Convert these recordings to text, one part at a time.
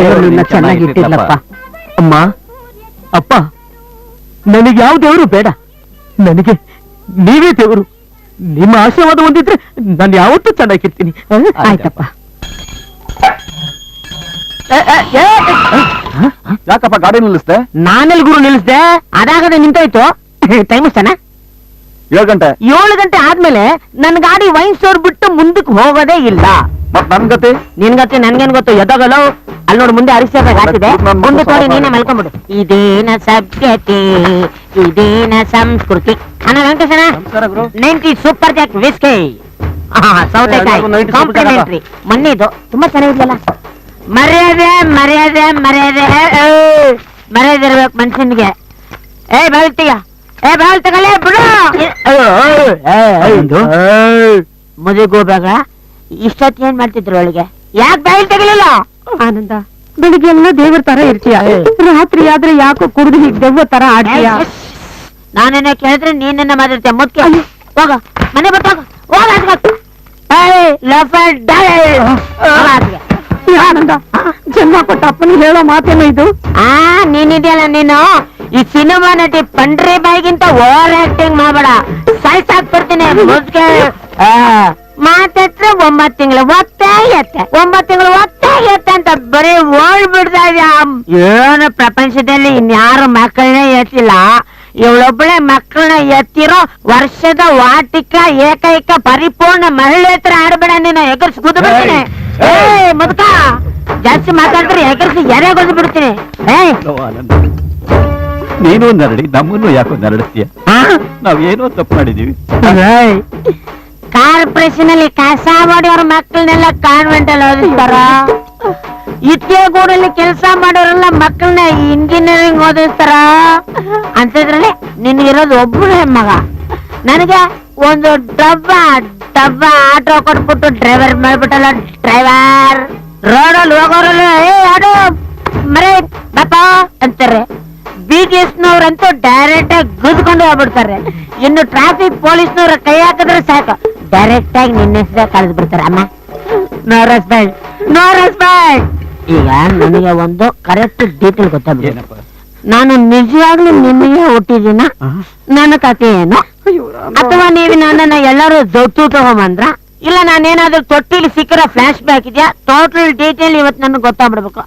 ದೇವರನ್ನ ಚೆನ್ನಾಗಿಟ್ಟಿಲ್ಲಪ್ಪ. ಅಮ್ಮ ಅಪ್ಪ, ನನಗೆ ಯಾವ ದೇವರು ಬೇಡ, ನನಗೆ ನೀವೇ ದೇವರು. ನಿಮ್ಮ ಆಶೀರ್ವಾದ ಹೊಂದಿದ್ರೆ ನಾನು ಯಾವತ್ತೂ ಚೆನ್ನಾಗಿರ್ತೀನಿ. ಆಯ್ತಪ್ಪ. ಯಾಕಪ್ಪ ಗಾಡಿ ನಿಲ್ಲಿಸ್ದೆ? ನಾನೆಲ್ ಗುರು ನಿಲ್ಲಿಸ್ದೆ, ಅದಾಗದೆ ನಿಂತೋಯ್ತು. ಟೈಮ್ ಎಷ್ಟನ? 7 ಗಂಟೆ. 7 ಗಂಟೆ ಆದ್ಮೇಲೆ ನನ್ನ ಗಾಡಿ ವೈನ್ ಸ್ಟೋರ್ ಬಿಟ್ಟು ಮುಂದಕ್ಕೆ ಹೋಗೋದೇ ಇಲ್ಲ. ಮತ್ ನನ್ ಗತಿ? ನಿನ್ ಗತಿ ನನ್ಗೇನ್ ಗೊತ್ತು? ಎದೋಗಲ್ಲ. ಅಲ್ಲಿ ನೋಡಿ ಮುಂದೆ ಅರಿಸಿದಾಗ ಹಾಕಿದೆ, ಮುಂದೆ ತೋಡಿ ನೀನೇ ಮಲ್ಕೊಂಡ್ಬಿಡು. ಇದೇನ ಸಭ್ಯತೆ, ಇದೇನ ಸಂಸ್ಕೃತಿ. ಅಣ್ಣ ವೆಂಕಟೇಶನ, 90 ಸೂಪರ್ ಜಾಕ್ ವಿಸ್ಕಿ, ಸೌತೆಕಾಯಿ ಕಾಂಪ್ಲಿಮೆಂಟ್ರಿ. ಮೊನ್ನೆದು ತುಂಬಾ ಚೆನ್ನಾಗಿದ್ಯಲ್ಲ. ಮರ್ಯಾದೆ ಮರ್ಯಾದೆ ಮರ್ಯಾದೆ ಮರ್ಯಾದೆ ಇರ್ಬೇಕು ಮನುಷ್ಯನಿಗೆ. ಬಾಳ್ತೀಯ, ಬಾಳ್ ತಗಲೇ ಬಿಡು. ಮುದಿಗೋಬೇಕ. ಇಷ್ಟೊತ್ತು ಏನ್ ಮಾಡ್ತಿದ್ರು ಒಳಗೆ? ಯಾಕೆ ಬಾಯಿ ತೆಗಲಿಲ್ಲ? ಆನಂದ, ಬೆಳಿಗ್ಗೆ ಎಲ್ಲ ದೇವ್ರ ತರ ಇರ್ತೀಯ, ರಾತ್ರಿ ಆದ್ರೆ ಯಾಕೋ ಕುಡಿದು ಹೀಗ್ ದೆವ್ವ ತರ ಆಡ್ತೀಯ. ನಾನೇನ ಕೇಳಿದ್ರೆ ನೀನೆನ್ನ ಮಾತಾಡ್ತೀಯ. ಮುದ್ಕೆ ಹೋಗ, ಮನೆ ಬಿಟ್ಟು ಹೋಗ. ಆನಂದ, ಜನ್ಮ ಕೊಟ್ಟ ಅಪ್ಪನಿಗೆ ಹೇಳೋ ಮಾತೇನೋ ಇದು? ನೀನಿದೆಯಲ್ಲ ನೀನು, ಈ ಸಿನಿಮಾ ನಟಿ ಪಂಡ್ರಿ ಬಾಯಿಗಿಂತ ಓವರ್ ಆಕ್ಟಿಂಗ್ ಮಾಡಬೇಡ. ಸಾಯ್ಸಾಕ್ಬಿಡ್ತೀನಿ. ಮುದ್ಕೆ ಮಾತತ್ರ 9 ತಿಂಗಳು ಒತ್ತೆ ಎತ್ತೆ, 9 ತಿಂಗಳು ಒತ್ತೆ ಎತ್ತೆ ಅಂತ ಬರೀ ಓಡ್ಬಿಡ್ತಾ ಇದ್ಯಾ. ಏನು ಪ್ರಪಂಚದಲ್ಲಿ ಇನ್ಯಾರು ಮಕ್ಕಳನ್ನೇ ಎತ್ತಿಲ್ಲ. ಇವಳೊಬ್ಬಳೆ ಮಕ್ಕಳನ್ನ ಎತ್ತಿರೋ ವರ್ಷದ ವಾಟಿಕ ಏಕೈಕ ಪರಿಪೂರ್ಣ ಮಹಿಳೆ ಹತ್ರ ಆಡ್ಬೇಡ. ನೀನು ಎಗರ್ಸಿ ಕುದ್ದು ಬಿಡ್ತೀನಿ. ಮುದ್ಕ ಜಾಸ್ತಿ ಮಾತಾಡಿದ್ರೆ ಎಗರ್ಸಿ ಎರೆ ಗೊದ್ದು ಬಿಡ್ತೀನಿ. ನೀನು ನರಡಿ, ನಮ್ಮನ್ನು ಯಾಕೋ ನರಡಿಸ್ತೀಯ? ನಾವೇನೋ ತಪ್ಪು ಮಾಡಿದೀವಿ. ಕಾರ್ಪೊರೇಷನ್ ಅಲ್ಲಿ ಕಸ ಮಾಡಿಯವ್ರ ಮಕ್ಕಳನ್ನೆಲ್ಲ ಕಾನ್ವೆಂಟ್ ಅಲ್ಲಿ ಓದಿಸ್ತಾರ. ಇತ್ತೆಗೂಡಲ್ಲಿ ಕೆಲಸ ಮಾಡೋರೆಲ್ಲ ಮಕ್ಕಳನ್ನ ಇಂಜಿನಿಯರಿಂಗ್ ಓದಿಸ್ತಾರ. ಅಂತದ್ರಲ್ಲಿ ನಿನ್ಗಿರೋದು ಒಬ್ಬನೇ ಮಗ. ನನಗೆ ಒಂದು ಡಬ್ಬ ಆಟೋ ಕೊಟ್ಬಿಟ್ಟು ಡ್ರೈವರ್ ಮಾಡ್ಬಿಟ್ಟಲ್ಲ. ಡ್ರೈವರ್ ರೋಡಲ್ಲಿ ಹೋಗೋರಲ್ಲ ಯಾರು ಮರೇ ಬಾಪ ಅಂತಾರೆ. BTS ನವ್ರಂತೂ ಡೈರೆಕ್ಟ್ ಆಗಿ ಗುದ್ಕೊಂಡು ಹೋಗ್ಬಿಡ್ತಾರೆ. ಇನ್ನು ಟ್ರಾಫಿಕ್ ಪೊಲೀಸ್ನವ್ರ ಕೈ ಹಾಕಿದ್ರೆ ಸಾಕು, ಡೈರೆಕ್ಟ್ ಆಗಿ ನಿನ್ನ ಹೆಸರೇ ಕಳೆದು ಬಿಡ್ತಾರೆ. ಅಮ್ಮ, ನೋ ರೆಸ್ಪೆಕ್ಟ್, ನೋ ರೆಸ್ಪೆಕ್ಟ್. ಈಗ ನನಗೆ ಒಂದು ಕರೆಕ್ಟ್ ಡೀಟೇಲ್ ಗೊತ್ತಾಗ್ಬೇಕು. ನಾನು ನಿಜವಾಗ್ಲೂ ನಿಮಗೆ ಹುಟ್ಟಿದ್ದೀನ, ನನ್ನ ಕಥೆ ಏನು? ಅಥವಾ ನೀವು ನನ್ನನ್ನ ಎಲ್ಲರೂ ದೊಡ್ಡ ತಗೊಂಬಂದ್ರ, ಇಲ್ಲ ನಾನೇನಾದ್ರೂ ತೊಟ್ಟಿಲಿ ಸಿಕ್ಕಿರೋ ಫ್ಲಾಶ್ ಬ್ಯಾಕ್ ಇದೆಯಾ? ಟೋಟಲ್ ಡೀಟೇಲ್ ಇವತ್ತು ನನಗೆ ಗೊತ್ತಾಗ್ಬಿಡ್ಬೇಕು.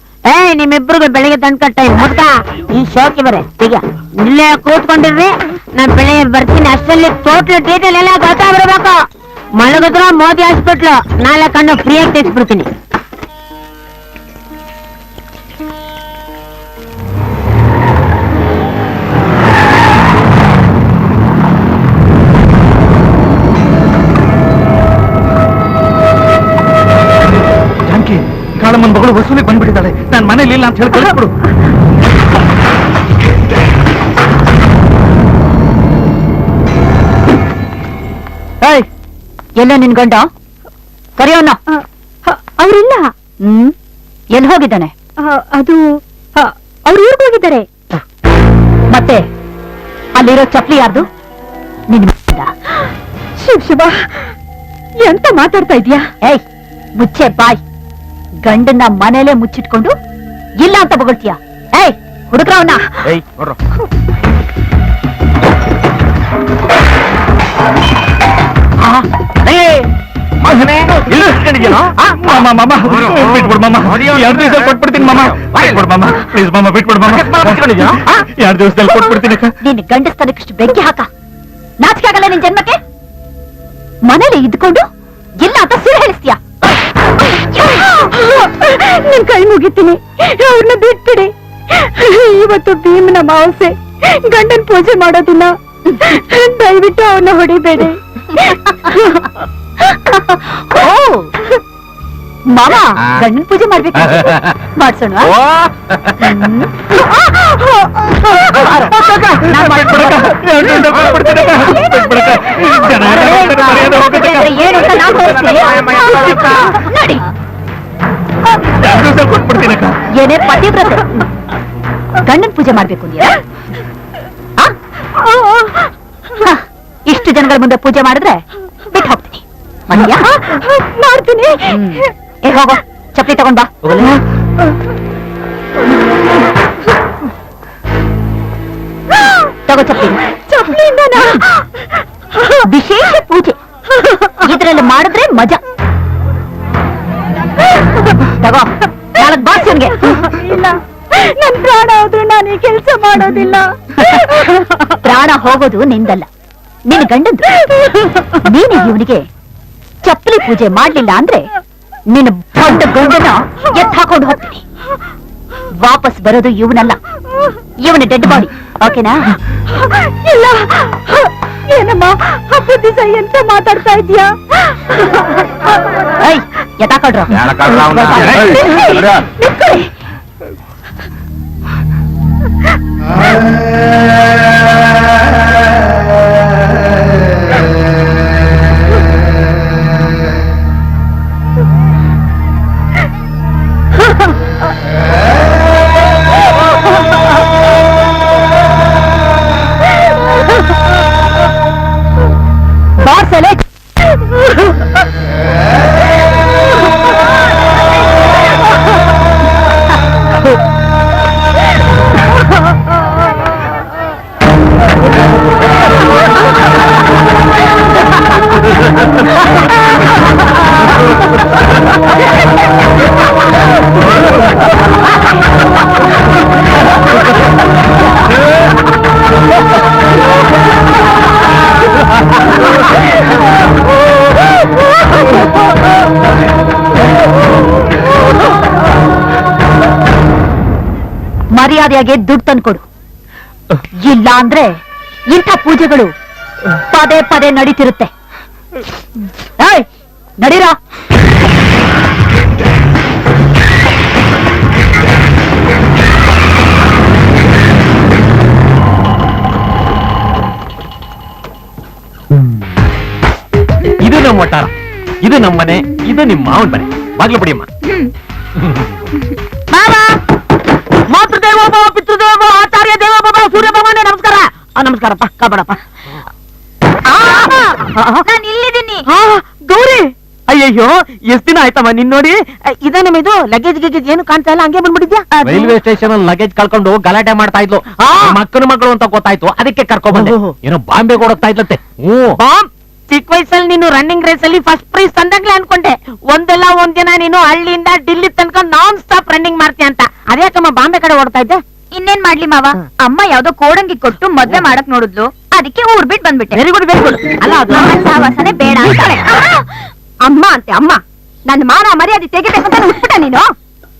ನಿಮ್ಮಿಬ್ರಿಗೂ ಬೆಳಿಗ್ಗೆ ತನಕ ಟೈಮ್ ಮೊತ್ತ ಈ ಶೋಕಿ ಬರೇ ಈಗ ಇಲ್ಲೇ ಕೂತ್ಕೊಂಡಿರ್ರಿ. ನಾನ್ ಬೆಳಿಗ್ಗೆ ಬರ್ತೀನಿ. ಅಷ್ಟರಲ್ಲಿ ಟೋಟಲ್ ಡೀಟೇಲ್ ಎಲ್ಲ ಗೊತ್ತಾಗ್ಬಿಡ್ಬೇಕು. ಮಲಗಿದ್ರ ಮೋದಿ ಹಾಸ್ಪಿಟ್ಲು, ನಾಳೆ ಕಣ್ಣು ಫ್ರೀಯಾಗಿ ತೆಗೆಸ್ಬಿಡ್ತೀನಿ. ಕಾಳಮ್ಮನ ಮಗಳು ವಸೂಲಿ ಬಂದ್ಬಿಟ್ಟಿದ್ದಾಳೆ. ನಾನು ಮನೇಲಿ ಇಲ್ಲ ಅಂತ ಹೇಳಿ ಕಳಿಸ್ಬಿಡು. ಎಲ್ಲ ನಿನ್ ಗಂಡ ಕರಿಯೋಣ? ಅವ್ರಿಲ್ಲ. ಎಲ್ಲಿ ಹೋಗಿದ್ದಾನೆ? ಅದು ಅವ್ರು ಊರಿಗೆ ಹೋಗಿದ್ದಾರೆ. ಮತ್ತೆ ಅಲ್ಲಿರೋ ಚಪ್ಲಿ ಯಾರ್ದು? ನಿನ್ ಶಿವ, ಎಂತ ಮಾತಾಡ್ತಾ ಇದೀಯಾ? ಮುಚ್ಚೆ ಬಾಯ್. ಗಂಡನ್ನ ಮನೇಲೆ ಮುಚ್ಚಿಟ್ಕೊಂಡು ಇಲ್ಲ ಅಂತ ಬೊಗಳ್ತೀಯ? ಹುಡುಕ್ರವನ್ನ. ನೀನ್ ಗಂಡಸ್ತನಕ್ಕಿಷ್ಟು ಬೆಂಕಿ ಹಾಕ. ನಾಚಿಕೆ ಆಗಲ್ಲ ನಿನ್ ಜನ್ಮಕ್ಕೆ? ಮನೇಲಿ ಇದ್ಕೊಂಡು ಇಲ್ಲ ಅಂತ ಸಿರಿ ಹೇಳಿಸ್ತೀಯ? ನಿನ್ ಕೈ ಮುಗಿತೀನಿ, ಅವ್ರನ್ನ ಬಿಟ್ಬಿಡಿ. ಇವತ್ತು ಭೀಮನ ಅಮಾವಾಸ್ಯೆ, ಗಂಡನ್ ಪೂಜೆ ಮಾಡೋದಿಲ್ಲ. ದಯವಿಟ್ಟು ಅವನ್ನ ಹೊಡಿಬೇಡಿ. ಮಾವ, ಗಂಡನ್ ಪೂಜೆ ಮಾಡ್ಬೇಕು. ಮಾಡ್ಸೋಣ. ಏನೇ ಪತಿವ್ರತ, ಗಂಡನ್ ಪೂಜೆ ಮಾಡ್ಬೇಕು ನೀ? ಇಷ್ಟು ಜನಗಳ ಮುಂದೆ ಪೂಜೆ ಮಾಡಿದ್ರೆ ಬಿಟ್ಟು ಹೋಗ್ತೀನಿ. ಮಾಡ್ತೀನಿ. ಹೋಗೋ, ಚಪ್ಪಲಿ ತಗೊಂಡ್ ಬಾ. ತಗೋ ಚಪ್ಪಲಿ. ವಿಶೇಷ ಪೂಜೆ ಇದರಲ್ಲಿ ಮಾಡಿದ್ರೆ ಮಜಾ. ತಗೋ ನಾಲ್ಕು ಬಾಸ್ಯನ್ಗೆ. ಇಲ್ಲ, ನನ್ ಪ್ರಾಣ ಹೋದ್ರು ನಾನು ಈ ಕೆಲಸ ಮಾಡೋದಿಲ್ಲ. ಪ್ರಾಣ ಹೋಗೋದು ನಿಂದಲ್ಲ, ನಿನ್ ಗಂಡಂದು. ನೀನು ಇವನಿಗೆ ಚಪ್ಪಲಿ ಪೂಜೆ ಮಾಡ್ಲಿಲ್ಲ ಅಂದ್ರೆ ನಿನ್ನ ದೊಡ್ಡ ಗಂಡನ ಎತ್ ಹಾಕೊಂಡು ಹೋಗ್ತೀನಿ. ವಾಪಸ್ ಬರೋದು ಇವನಲ್ಲ, ಇವನ ಡೆಡ್ ಬಾಡಿ. ಓಕೆನಾ? ಇಲ್ಲ, ಏನಮ್ಮ ಹಬ್ಬದ ದಿವಸ ಎಂತ ಮಾತಾಡ್ತಾ ಇದ್ಯಾ? ಎತ್ತಾಕೊಡ್ರು. ಬಾಸಲೆ ಮರ್ಯಾದೆಯಾಗಿ ದುಡ್ಡು ತಂದ್ಕೊಡು. ಇಲ್ಲ ಅಂದ್ರೆ ಇಂಥ ಪೂಜೆಗಳು ಪದೇ ಪದೇ ನಡೀತಿರುತ್ತೆ. ನಡೀರಾ. ಇದು ನಮ್ಮ ಒಟ್ಟಾರ, ಇದು ನಮ್ಮ ಮನೆ, ಇದು ನಿಮ್ಮ ಮಾವನ ಮನೆ. ಬಾಗ್ಲು ಬಿಡಿಯಮ್ಮ. ಮಾತೃದೇವೋ ಭವ, ಪಿತೃದೇವೋ, ಆಚಾರ್ಯ ದೇವೋ ಭವ, ಸೂರ್ಯ ಭಗವಾನೇ ನಮಸ್ಕಾರ. ನಮಸ್ಕಾರಪ್ಪ, ಕಾಪಾಡಪ್ಪ. ನಾನು ಇಲ್ಲಿದ್ದೀನಿ. ಗೌರಿ, ಅಯ್ಯಯ್ಯೋ ಎಷ್ಟ್ ದಿನ ಆಯ್ತಮ್ಮ ನಿನ್ ನೋಡಿ. ಇದೇನಮ್ಮ ಇದು ಲಗೇಜ್ ಗಿಗೇಜ್ ಏನು ಕಾಣ್ತಾ ಇಲ್ಲ, ಹಂಗೆ ಬಂದ್ಬಿಟ್ಟಿದ್ಯಾ? ರೈಲ್ವೆ ಸ್ಟೇಷನ್ ಅಲ್ಲಿ ಲಗೇಜ್ ಕಳ್ಕೊಂಡು ಗಲಾಟೆ ಮಾಡ್ತಾ ಇದ್ಲು. ಮಕ್ಕಳು ಮಕ್ಕಳು ಅಂತ ಗೊತ್ತಾಯ್ತು, ಅದಕ್ಕೆ ಕರ್ಕೊಂಡ್ ಬಂದೆ. ಏನೋ ಬಾಂಬೆ ಓಡೋಗ್ತಾ ಇದ್ಲತ್ತೆ. ಬಾಂಬ್ ಚಿಕ್ಕ ವಯಸ್ಸಲ್ಲಿ ನೀನು ರನ್ನಿಂಗ್ ರೇಸ್ ಅಲ್ಲಿ ಫಸ್ಟ್ ಪ್ರೈಸ್ ತಂದಾಗ್ಲೇ ಅನ್ಕೊಂಡೆ ಒಂದೆಲ್ಲ ಒಂದಿನ ನೀನು ಹಳ್ಳಿಯಿಂದ ಡಿಲ್ಲಿ ತನಕ ನಾನ್ ಸ್ಟಾಪ್ ರನ್ನಿಂಗ್ ಮಾಡ್ತೀಯ ಅಂತ. ಅದ್ಯಾಕಮ್ಮ ಬಾಂಬೆ ಕಡೆ ಓಡ್ತಾ ಇದ್ದೆ? ಇನ್ನೇನ್ ಮಾಡ್ಲಿ ಮಾವ, ಅಮ್ಮ ಯಾವ್ದೋ ಕೋಡಂಗಿ ಕೊಟ್ಟು ಮದ್ವೆ ಮಾಡಕ್ ನೋಡಿದ್ಲು, ಅದಕ್ಕೆ ಊರ್ ಬಿಟ್ಟು ಬಂದ್ಬಿಟ್ಟೆ. Very good, very good. ಅಲ್ಲ ಅದು ಸಾವಾಸನೆ ಬೇಡ ಅಂತಾಳೆ. ಅಮ್ಮ ಅಂತೆ ಅಮ್ಮ, ನನ್ನ ಮಾನ ಮರ್ಯಾದೆ ತೆಗಿಬೇಕು ಅಂತ ಹುಟ್ಬಿಟ್ಟ ನೀನು.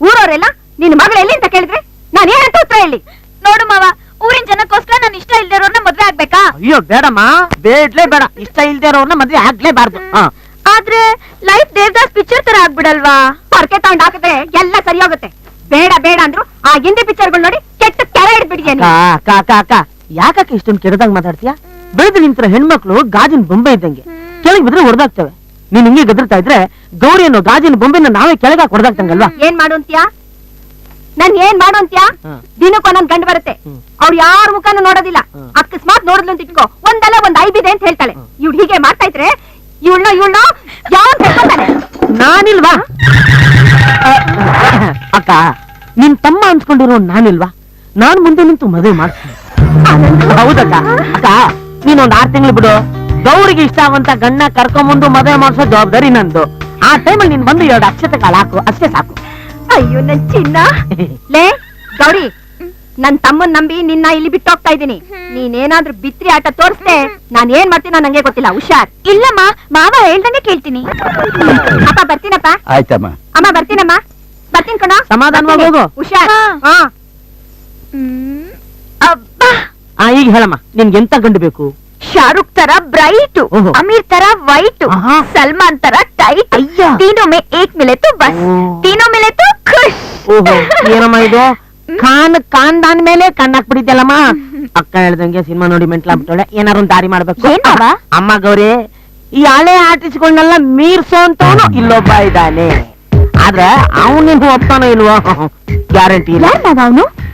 ಊರವರೆಲ್ಲ ನಿನ್ನ ಮಗಳು ಎಲ್ಲಿ ಅಂತ ಕೇಳಿದ್ರೆ ನಾನು ಏನಂತ ಉತ್ತರ ಹೇಳಿ? ನೋಡು ಮಾವ, ಊರಿನ ಜನಕ್ಕೋಸ್ಕರ ನಾನು ಇಷ್ಟ ಇಲ್ದಿರೋರ್ನ ಮದ್ವೆ ಆಗ್ಬೇಕಾ? ಅಯ್ಯೋ ಬೇಡಮ್ಮ, ಬೇಡ್ಲೇ ಬೇಡ. ಇಷ್ಟ ಇಲ್ದೇ ಇರೋರ್ನ ಮದ್ವೆ ಆಗ್ಲೇಬಾರ್ದು. ಆದ್ರೆ ಲೈಫ್ ದೇವದಾಸ್ ಪಿಕ್ಚರ್ ತರ ಆಗ್ಬಿಡಲ್ವಾ? ಪರ್ಕೆ ತಗೊಂಡ್ ಹಾಕಿದ್ರೆ ಎಲ್ಲ ಸರಿ ಹೋಗುತ್ತೆ. ಬೇಡ ಬೇಡ ಅಂದ್ರು ಆ ಹಿಂದಿ ಪಿಕ್ಚರ್ಗಳು ನೋಡಿ ಕೆಟ್ಟ ಕೆರೆ ಹಿಡ್ಬಿಟ್ಟಿದ್ಯಾ. ಯಾಕಕ್ಕೆ ಇಷ್ಟೊಂದು ಕೆಡದಂಗ್ ಮಾತಾಡ್ತೀಯ? ಬೆಳೆದು ನಿಂತರ ಹೆಣ್ಮಕ್ಳು ಗಾಜಿನ ಬೊಂಬೆ ಇದ್ದಂಗೆ, ಕೆಳಗೆ ಬಿದ್ರೆ ಹೊಡೆದಾಗ್ತವೆ. ನೀನ್ ಹಿಂಗೆ ಗದರ್ತಾ ಇದ್ರೆ ಗೌರಿ ಅನ್ನೋ ಗಾಜಿನ ಬೊಂಬೆನ ನಾವೇ ಕೆಳಗೆ ಹೊಡೆದಾಗ್ತಂಗಲ್ವಾ? ಏನ್ ಮಾಡು ಅಂತ್ಯಾ? ನನ್ ಏನ್ ಮಾಡು ಅಂತ್ಯಾ? ದಿನಕ್ಕೂ ನನ್ ಗಂಡು ಬರುತ್ತೆ, ಅವ್ರು ಯಾರ ಮುಖಾನು ನೋಡೋದಿಲ್ಲ. ಅಕಸ್ಮಾತ್ ನೋಡಿದ್ಲು ಅಂತ ಇಟ್ಕೋ, ಒಂದಲ್ಲ ಒಂದ್ ಐಬಿದೆ ಅಂತ ಹೇಳ್ತಾಳೆ. ಇವ್ಳು ಹೀಗೆ ಮಾಡ್ತಾ ಇದ್ರೆ ಇವಳನ್ನ ಯಾವ್ ಹೇಳ್ಕೊತಾನೆ? ನಾನಿಲ್ವಾ ಅಕ್ಕ? ನಿನ್ ತಮ್ಮ ಅನ್ಸ್ಕೊಂಡಿರೋ ನಾನಿಲ್ವಾ? ನಾನ್ ಮುಂದೆ ನಿಂತು ಮದುವೆ ಮಾಡ್ತೀನಿ. ಹೌದಕ್ಕ. ಅಕ್ಕ ನೀನೊಂದ್ 6 ತಿಂಗಳು ಬಿಡು, ಗೌರಿಗೆ ಇಷ್ಟ ಆಗುವಂತ ಗಣ್ಣ ಕರ್ಕೊಂಬಂದು ಮದುವೆ ಮಾಡಿಸೋ ಜವಾಬ್ದಾರಿ ನಂದು. ಆ ಟೈಮಲ್ಲಿ ನೀನ್ ಬಂದು 2 ಅಕ್ಷತೆ ಕಾಳು ಹಾಕು, ಅಷ್ಟೇ ಸಾಕು. ಅಯ್ಯೋ ನನ್ ಚಿನ್ನ. ಲೇ ಗೌರಿ, ನನ್ ತಮ್ಮನ್ ನಂಬಿ ನಿನ್ನ ಇಲ್ಲಿ ಬಿಟ್ಟು ಹೋಗ್ತಾ ಇದ್ದೀನಿ. ನೀನೇನಾದ್ರೂ ಬಿತ್ರಿ ಆಟ ತೋರಿಸ್ದೆ ನಾನ್ ಏನ್ ಮಾಡ್ತೀನೋ ನಂಗೆ ಗೊತ್ತಿಲ್ಲ. ಹುಷಾರ್. ಇಲ್ಲಮ್ಮ, ಮಾವ ಹೇಳ್ದಂಗೆ ಕೇಳ್ತೀನಿ. ಅಪ್ಪ ಬರ್ತೀನಪ್ಪ. ಆಯ್ತಮ್ಮ. ಅಮ್ಮ ಬರ್ತೀನಮ್ಮ. ಬರ್ತೀನಿ ಕಣ. ಸಮಾಧಾನವಾಗಿ ಹೋಗು. ಹುಷಾರ್. ಈಗ ಹೇಳಮ್ಮ, ನಿನ್ಗೆ ಎಂತ ಗಂಡು ಬೇಕು? ಶಾರುಖ್ ತರ ಬ್ರೈಟ್, ಅಮೀರ್ ತರ ವೈಟ್, ಸಲ್ಮಾನ್ ತರ ಟೈಟ್. तीनों में एक मिले तो बस, तीनों मिले तो खुश. ಏನಮ್ಮ ಇದು? ಕಾಂದಾನ್ ಮೇಲೆ ಕಣ್ಣಾಕ್ಬಿಟ್ಟಿದ್ದಲ್ಲಮ್ಮ. ಅಕ್ಕ ಹೇಳ್ದಂಗೆ ಸಿನಿಮಾ ನೋಡಿ ಮೆಂಟ್ಲಾಗ್ಬಿಟ್ಟಳೆ. ಏನಾರು ಒಂದ್ ದಾರಿ ಮಾಡ್ಬೇಕು. ಅಮ್ಮ ಗೌರಿ, ಈ ಹಳೆ ಆರ್ಟಿಸ್ಟ್ಗಳನ್ನೆಲ್ಲ ಮೀರ್ಸೋ ಅಂತವನು ಇಲ್ಲೊಬ್ಬ ಇದ್ದಾನೆ. ಆದ್ರೆ ಅವನು ಒಪ್ತಾನೋ ಇಲ್ವೋ ಗ್ಯಾರಂಟಿ ಇಲ್ಲ.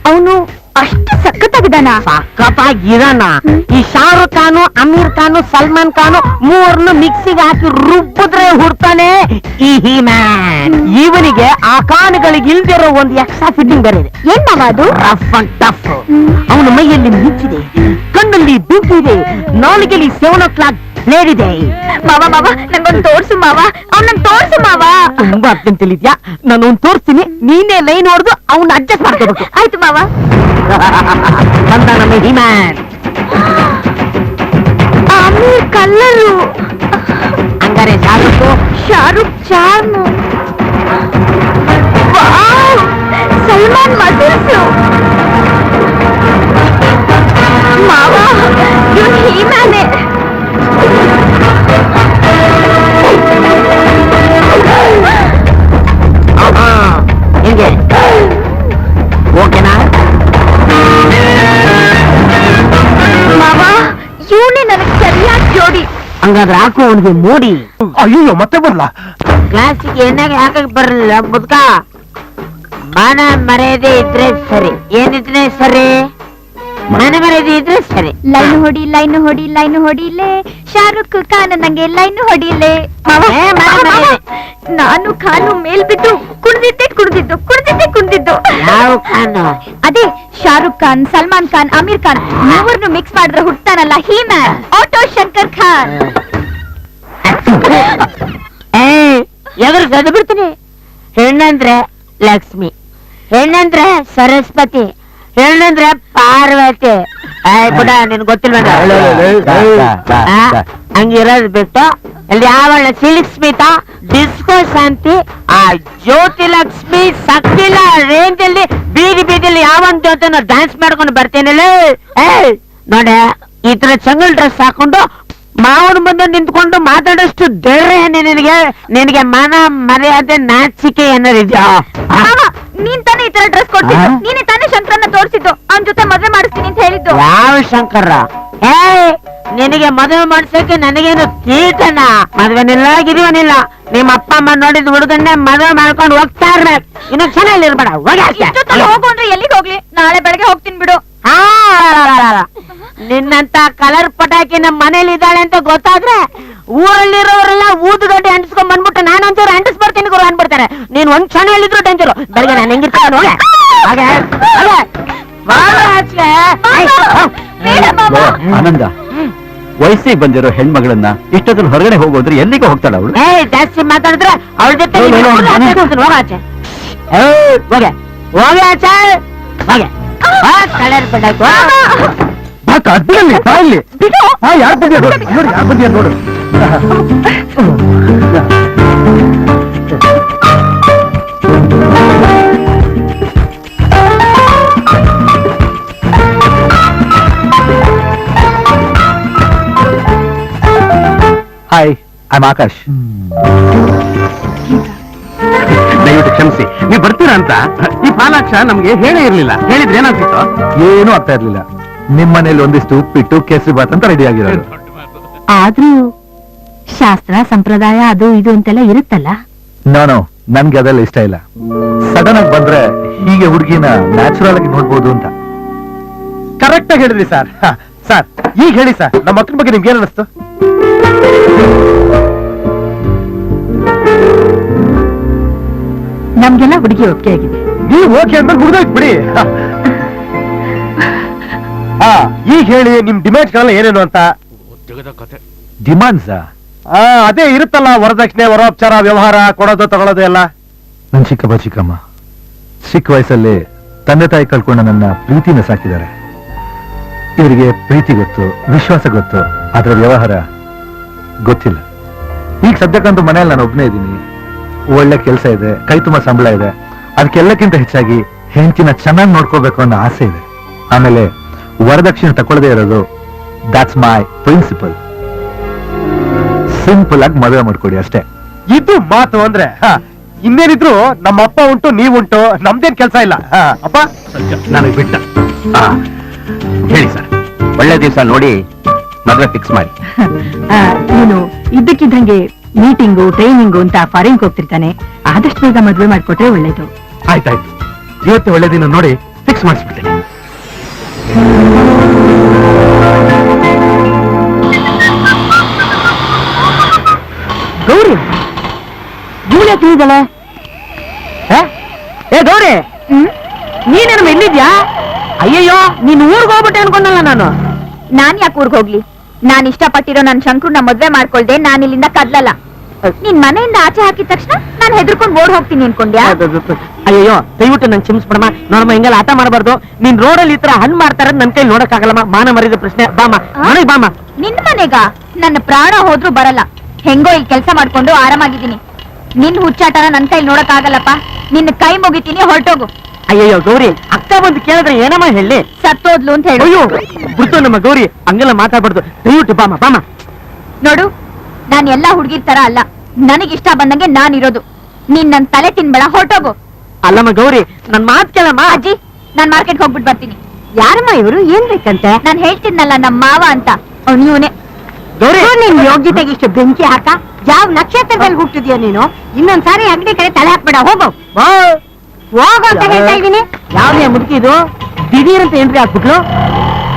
ಅವನು ಅಷ್ಟು ಸಖತ್ತಾಗಿ ಸಕ್ಕತ್ತಾಗಿದಾನ. ಸಖತ್ತಾಗಿದಾನ. ಈ ಶಾರುಖ್ ಖಾನು, ಅಮೀರ್ ಖಾನು, ಸಲ್ಮಾನ್ ಖಾನು ಮೂರ್ನು ಮಿಕ್ಸಿಗೆ ಹಾಕಿ ರುಬ್ಬಿದ್ರೆ ಹುಡ್ತಾನೆ ಈ ಹೀಮ್ಯಾನ್. ಇವನಿಗೆ ಆ ಖಾನ್ಗಳಿಗೆ ಇಲ್ದಿರೋ ಒಂದು ಎಕ್ಸ್ಟ್ರಾ ಫಿಟ್ಟಿಂಗ್ ಬೇರೆ ಇದೆ. ಏನ್ ಮಾವ ಅದು? Rough and tough. ಅವನ ಮೈಯಲ್ಲಿ ಮಿಂಚಿದೆ, ಕಣ್ಣಲ್ಲಿ ಬಿಂಪಿದೆ, ನಾಲಿಗೆಯಲ್ಲಿ 7 o'clock ಬ್ಲೇಡ್ ಇದೆ. ಮಾವ ಮಾವ ನಂಗೊಂದು ತೋರ್ಸು ಮಾವ, ಅವ್ನನ್ನ ತೋರ್ಸು ಮಾವ. ತುಂಬಾ ಅರ್ಜೆಂಟಲ್ಲಿದ್ಯಾ, ನಾನು ಅವ್ನು ತೋರಿಸ್ತೀನಿ, ನೀನೇ ಲೈನ್ ಹೊಡೆದು ಅವ್ನ ಅಡ್ಜಸ್ಟ್ ಮಾಡ್ಕೋಬೇಕು. ಆಯ್ತು ಮಾವ. ಬಂದ ನಮ್ಮ ಹಿಮ್ಯಾನ್. ಅಮೀರ್ ಕಲ್ಲರು, ಹಂಗಾರೆ ಶಾರುಖ್ ಚಾರ್ಮು, ಸಲ್ಮಾನ್ ಮಸಲ್ಸು. ಮಾವ ಇವ್ನು ಹೀಮ್ಯಾನೆ. ಹೆಂಗೆ ಓಕೆನಾ? ಮಾವ ಇವನೇ ನನಗೆ ಸರಿಯಾದ ಜೋಡಿ. ಹಂಗಾದ್ರೆ ಹಾಕು ಅವನಿಗೆ ಮೋಡಿ. ಅಯ್ಯೋ ಮತ್ತೆ ಬರ್ಲಾ? ಕ್ಲಾಸಿಗೆ ಎಣ್ಣೆಗೆ ಹಾಕಕ್ ಬರಲಿಲ್ಲ ಮುದ್ಕ. ಮಾನ ಮರ್ಯಾದೆ ಇದ್ರೆ ಸರಿ, ಏನಿದ್ರೆ ಸರಿ, ಮಾನ ಮರ್ಯಾದೆ ಇದ್ರೆ ಸರಿ. ಲೈನ್ ಹೊಡಿ ಲೈನ್ ಹೊಡಿ ಲೈನ್ ಹೊಡಿಲೆ, ಶಾರುಖ್ ಖಾನ್ ನಂಗೆ ಲೈನ್ ಹೊಡಿಲೆ. ಏ, ಮಾನ ಮರ್ಯಾದೆ. ನಾನು ಖಾನು ಮೇಲ್ ಬಿದ್ದು ಕುಡ್ದಿದ್ದು. ಯಾವ ಖಾನು? ಅದೇ ಶಾರುಖ್ ಖಾನ್, ಸಲ್ಮಾನ್ ಖಾನ್, ಅಮೀರ್ ಖಾನ್ ಮೂವರ್ನು ಮಿಕ್ಸ್ ಮಾಡಿದ್ರೆ ಹುಡ್ತಾನಲ್ಲ ಹೀಮ್ಯಾನ್, ಆಟೋ ಶಂಕರ್ ಖಾನ್. ಎದುರು ಗದು ಬಿಡ್ತೀನಿ. ಹೆಣ್ಣಂದ್ರೆ ಲಕ್ಷ್ಮಿ, ಹೆಣ್ಣಂದ್ರೆ ಸರಸ್ವತಿ, ಹೆಣ್ಣಂದ್ರೆ ಪಾರ್ವತಿ. ಬಿಡ, ನಿನ್ ಗೊತ್ತಿಲ್ವ? ಹಂಗಿರೋದು ಬಿಟ್ಟು ಅಲ್ಲಿ ಯಾವಳ ಸಿಲ್ಕ್ ಸ್ಮಿತಾ, ಡಿಸ್ಕೋ ಶಾಂತಿ, ಆ ಜ್ಯೋತಿ ಲಕ್ಷ್ಮಿ, ಸಕ್ಕಿಲ ರೇಂಜ್ ಅಲ್ಲಿ ಬೀದಿಯಲ್ಲಿ ಯಾವನ್ ಜೊತೆ ಡ್ಯಾನ್ಸ್ ಮಾಡ್ಕೊಂಡು ಬರ್ತೇನಲ್ಲ. ನೋಡ, ಈ ತರ ಚಂಗಲ್ ಡ್ರೆಸ್ ಹಾಕೊಂಡು ಮಾವನ ಮುಂದೆ ನಿಂತ್ಕೊಂಡು ಮಾತಾಡೋಷ್ಟು ಧೈರ್ಯ ನಿನಗೆ ಮಾನ ಮರ್ಯಾದೆ ನಾಚಿಕೆ ಏನಾರಿದ್ಯಾ? ನೀನ್ ತಾನೇ ಈ ತರ ಡ್ರೆಸ್ ಕೊಡ್ತಿದ್ದು, ನೀನೇ ತಾನೇ ಶಂಕರನ್ನ ತೋರಿಸಿದ್ದು, ಅವನ್ ಜೊತೆ ಮದುವೆ ಮಾಡಿಸ್ತೀನಿ ಅಂತ ಹೇಳಿದ್ದು. ಯಾವ ಶಂಕರ? ನಿನಗೆ ಮದುವೆ ಮಾಡ್ಸಕ್ಕೆ ನನಗೇನು ಕೀಟನ? ಮದುವೆನಿಲ್ಲ ಗಿರಿವನಿಲ್ಲ. ನಿಮ್ಮ ಅಪ್ಪ ಅಮ್ಮ ನೋಡಿದ ಹುಡುಗನ್ನೇ ಮದುವೆ ಮಾಡ್ಕೊಂಡು ಹೋಗ್ತಾ ಇರ್ಬೇಕು. ಇನ್ನು ಚೆನ್ನಾಗಿ ಇರ್ಬೇಡ. ಹೋಗು ಅಂದ್ರೆ ಎಲ್ಲಿಗೆ ಹೋಗ್ಲಿ? ನಾಳೆ ಬೆಳಗ್ಗೆ ಹೋಗ್ತೀನಿ ಬಿಡು. ನಿನ್ನಂತ ಕಲರ್ ಪಟಾಕಿ ನಮ್ಮ ಮನೇಲಿ ಇದ್ದಾಳೆ ಅಂತ ಗೊತ್ತಾದ್ರೆ ಊರಲ್ಲಿರೋರೆಲ್ಲ ಊದುಗಡ್ಡೆ ಅಂಟಿಸ್ಕೊಂಡ್ ಬಂದ್ಬಿಟ್ಟು ನಾನು ಒಂಚೂರು ಅಂಟಿಸ್ ಬರ್ತೀನಿ ಗುರು ಅನ್ಬಿಡ್ತಾರೆ. ನೀನ್ ಒಂದ್ ಕ್ಷಣ ಹೇಳಿದ್ರು ಡೇಂಜರು. ಬೆಳಗ್ಗೆ ನಾನು ಹೆಂಗಿರ್ತಾನೆ ಹೋಗ. ಆನಂದ, ವಯಸ್ಸಿಗೆ ಬಂದಿರೋ ಹೆಣ್ಮಗಳನ್ನ ಇಷ್ಟೊತ್ತಲ್ಲಿ ಹೊರಗಡೆ ಹೋಗೋದ್ರೆ ಎಲ್ಲಿಗೆ ಹೋಗ್ತಾಳ ಅವಳು? ಜಾಸ್ತಿ ಮಾತಾಡಿದ್ರೆ ಅವಳ ಜೊತೆ ಹೋಗಾಚೆ ಹೋಗೆ ಹೋಗಿ ಆಚೆ ಹೋಗೆ. ಕಲರ್ ಪಟಾಕಿ ಯಾರು ಬಂದಿಯ ನೋಡು. Hi, I Akash. ದಯವಿಟ್ಟು ಕ್ಷಮಿಸಿ, ನೀವು ಬರ್ತೀರಾ ಅಂತ ಈ ಪಾಲಾಕ್ಷ ನಮ್ಗೆ ಹೇಳೇ ಇರ್ಲಿಲ್ಲ. ಹೇಳಿದ್ರೆ ಏನಾಗ್ತಿತ್ತು? ಏನೂ ಆಗ್ತಾ ಇರ್ಲಿಲ್ಲ. ನಿಮ್ಮನೇಲಿ ಒಂದಿಷ್ಟು ಉಪ್ಪಿಟ್ಟು, ಕೇಸರಿ ಬಾತ್ ಅಂತ ರೆಡಿ ಆಗಿರೋದು. ಆದ್ರೂ ಶಾಸ್ತ್ರ ಸಂಪ್ರದಾಯ ಅದು ಇದು ಅಂತೆಲ್ಲ ಇರುತ್ತಲ್ಲ. ನಾನು ನನ್ಗೆ ಅದೆಲ್ಲ ಇಷ್ಟ ಇಲ್ಲ. ಸಡನ್ ಆಗಿ ಬಂದ್ರೆ ಹೀಗೆ ಹುಡುಗಿನ ನ್ಯಾಚುರಲ್ ಆಗಿ ನೋಡ್ಬೋದು ಅಂತ. ಕರೆಕ್ಟ್ ಆಗಿ ಹೇಳಿದ್ರಿ ಸರ್. ಸರ್, ಈಗ ಹೇಳಿ ಸರ್, ನಮ್ಮ ಮಕ್ಕಳ ಬಗ್ಗೆ ನಿಮ್ಗೆ ಏನ್ ಅನಿಸ್ತು? ನಮ್ಗೆಲ್ಲ ಹುಡುಗಿ ಒಪ್ಪಿಗೆ ಆಗಿದೆ. ನೀವು ಓಕೆ ಅಂದ್ರೆ ಮುಗ್ದೋಯ್ತು ಬಿಡಿ. ಈಗ ಹೇಳಿ ನಿಮ್ ಡಿಮ್ಯಾಂಡ್ಸ್ಗಳೆಲ್ಲ ಏನೇನು ಅಂತ. ಡಿಮಾಂಡ್ಸ್ ಅದೇ ಇರುತ್ತಲ್ಲ, ವರದಕ್ಷಿಣೆ, ವರೋಪಚಾರ, ವ್ಯವಹಾರ, ಕೊಡೋದು ತಗೊಳ್ಳೋದು ಎಲ್ಲ. ನನ್ ಚಿಕ್ಕಪ್ಪ ಚಿಕ್ಕಮ್ಮ ಚಿಕ್ಕ ವಯಸ್ಸಲ್ಲಿ ತಂದೆ ತಾಯಿ ಕಳ್ಕೊಂಡು ನನ್ನ ಪ್ರೀತಿನ ಸಾಕಿದ್ದಾರೆ. ಇವರಿಗೆ ಪ್ರೀತಿ ಗೊತ್ತು, ವಿಶ್ವಾಸ ಗೊತ್ತು, ಅದರ ವ್ಯವಹಾರ ಗೊತ್ತಿಲ್ಲ. ಈಗ ಸದ್ಯಕ್ಕಂತೂ ಮನೆಯಲ್ಲಿ ನಾನು ಒಬ್ಬನೇ ಇದ್ದೀನಿ. ಒಳ್ಳೆ ಕೆಲಸ ಇದೆ, ಕೈ ತುಂಬ ಸಂಬಳ ಇದೆ. ಅದಕ್ಕೆಲ್ಲಕ್ಕಿಂತ ಹೆಚ್ಚಾಗಿ ಹೆಂಡತಿನ ಚೆನ್ನಾಗಿ ನೋಡ್ಕೋಬೇಕು ಅನ್ನೋ ಆಸೆ ಇದೆ. ಆಮೇಲೆ ವರದಕ್ಷಿಣೆ ತಗೊಳ್ಳದೇ ಇರೋದು, ದಾಟ್ಸ್ ಮೈ ಪ್ರಿನ್ಸಿಪಲ್. ಸಿಂಪಲ್ ಆಗಿ ಮದುವೆ ಮಾಡ್ಕೊಡಿ ಅಷ್ಟೇ. ಇದು ಮಾತು ಅಂದ್ರೆ ಇನ್ನೇನಿದ್ರು ನಮ್ಮ ಅಪ್ಪ ಉಂಟು, ನೀವುಂಟು, ನಮ್ದೇನ್ ಕೆಲಸ ಇಲ್ಲ. ಅಪ್ಪ ನನಗೆ ಬಿಟ್ಟ. ಹೇಳಿ ಸರ್, ಒಳ್ಳೆ ದಿವಸ ನೋಡಿ ಮದುವೆ ಫಿಕ್ಸ್ ಮಾಡಿ. ನೀನು ಇದ್ದಕ್ಕಿದ್ದಂಗೆ ಮೀಟಿಂಗು, ಟ್ರೈನಿಂಗು ಅಂತ ಫಾರಿನ್ಗೆ ಹೋಗ್ತಿರ್ತಾನೆ. ಆದಷ್ಟು ಬೇಗ ಮದುವೆ ಮಾಡ್ಕೊಟ್ರೆ ಒಳ್ಳೇದು. ಆಯ್ತಾಯ್ತು, ಇವತ್ತು ಒಳ್ಳೆ ದಿನ ನೋಡಿ ಫಿಕ್ಸ್ ಮಾಡಿಸ್ಬಿಡ್ತೇನೆ. ಎಲ್ಲಿದ್ದಾಳೆ? ಏ ಗೌರಿ, ನೀನೇನು ಎಲ್ಲಿದ್ಯಾ? ಅಯ್ಯಯ್ಯೋ, ನೀನ್ ಊರ್ಗ್ ಹೋಗ್ಬಿಟ್ಟೆ ಅನ್ಕೊಂಡಲ್ಲ ನಾನು. ನಾನ್ ಯಾಕೆ ಊರ್ಗ್ ಹೋಗ್ಲಿ? ನಾನ್ ಇಷ್ಟಪಟ್ಟಿರೋ ನನ್ ಶಂಕ್ರನ್ನ ಮದ್ವೆ ಮಾಡ್ಕೊಳ್ದೆ ನಾನ್ ಇಲ್ಲಿಂದ ಕದ್ಲಲ್ಲ. ನಿನ್ ಮನೆಯಿಂದ ಆಚೆ ಹಾಕಿದ ತಕ್ಷಣ ನಾನ್ ಹೆದರ್ಕೊಂಡ್ ಓಡ್ ಹೋಗ್ತೀನಿ ಅನ್ಕೊಂಡ್ಯಾ? ಅಯ್ಯೋ, ದಯವಿಟ್ಟು ನಂಗೆ ಕ್ಷಮಿಸ್ಬಿಡಮ್ಮ. ನೋಡಮ್ಮ, ಹಿಂಗೆಲ್ಲ ಆಟ ಮಾಡಬಾರ್ದು. ನೀನ್ ರೋಡಲ್ಲಿ ಈ ತರ ಹಣ್ಣು ಮಾಡ್ತಾರ ನನ್ ಕೈ ನೋಡಕ್ ಆಗಲ್ಲಮ್ಮ. ಮಾನ ಮರಿದ ಪ್ರಶ್ನೆ. ಬಾಮ ಮನೆಗ್ ಬಾಮ. ನಿನ್ ಮನೆಗ ನನ್ನ ಪ್ರಾಣ ಹೋದ್ರೂ ಬರಲ್ಲ. ಹೆಂಗೋ ಇಲ್ಲಿ ಕೆಲಸ ಮಾಡ್ಕೊಂಡು ಆರಾಮಾಗಿದ್ದೀನಿ. ನಿನ್ ಹುಚ್ಚಾಟನ ನನ್ ಕೈ ನೋಡಕ್ ಆಗಲ್ಲಪ್ಪ. ನಿನ್ನ ಕೈ ಮುಗಿತೀನಿ, ಹೊರಟೋಗು. ಅಯ್ಯಯ್ಯೋ ಗೌರಿ, ಅಕ್ಕ ಬಂದು ಕೇಳಿದ್ರೆ ಏನಮ್ಮ ಹೇಳಿ? ಸತ್ತೋದ್ಲು ಅಂತ ಹೇಳು. ಅಯ್ಯೋ ಬಿಡ್ತು ನಮ್ಮ ಗೌರಿ, ಹಂಗೆಲ್ಲ ಮಾತಾಡ್ಬಾರ್ದು. ದಯವಿಟ್ಟು ಬಾಮ ಬಾಮ. ನೋಡು, ನಾನ್ ಎಲ್ಲಾ ಹುಡುಗಿರ್ ತರ ಅಲ್ಲ. ನನಗಿಷ್ಟ ಬಂದಂಗೆ ನಾನ್ ಇರೋದು. ನೀನ್ ನನ್ ತಲೆ ತಿನ್ಬೇಡ, ಹೊರಟೋಗು. ಅಲ್ಲಮ್ಮ ಗೌರಿ, ನನ್ ಮಾತ್ ಕೇಳಮ್ಮ. ಅಜ್ಜಿ, ನಾನ್ ಮಾರ್ಕೆಟ್ ಹೋಗ್ಬಿಟ್ಟು ಬರ್ತೀನಿ. ಯಾರಮ್ಮ ಇವರು? ಏನ್ ಬೇಕಂತೆ? ನಾನ್ ಹೇಳ್ತಿದ್ನಲ್ಲ ನಮ್ ಮಾವ ಅಂತ, ಅವ್ನು ಇವನೇ. ಗೌರಿ, ನಿನ್ ಯೋಗ್ಯತೆಗೆ ಇಷ್ಟು ಬೆಂಕಿ ಹಾಕ. ಯಾವ ನಕ್ಷತ್ರದಲ್ಲಿ ಹುಟ್ಟಿದ್ಯಾ ನೀನು? ಇನ್ನೊಂದ್ಸಾರಿ ಅಂಗಡಿ ಕಡೆ ತಲೆ ಹಾಕ್ಬೇಡ, ಹೋಗು ಹೋಗು ಅಂತ ಹೇಳ್ತಾ ಇದೀನಿ. ಯಾವ್ದೇ ಮುದುಕಿ ಇದು? ದಿಢೀರಂತ ಏನ್ರಿ ಹಾಕ್ಬಿಟ್ಲು?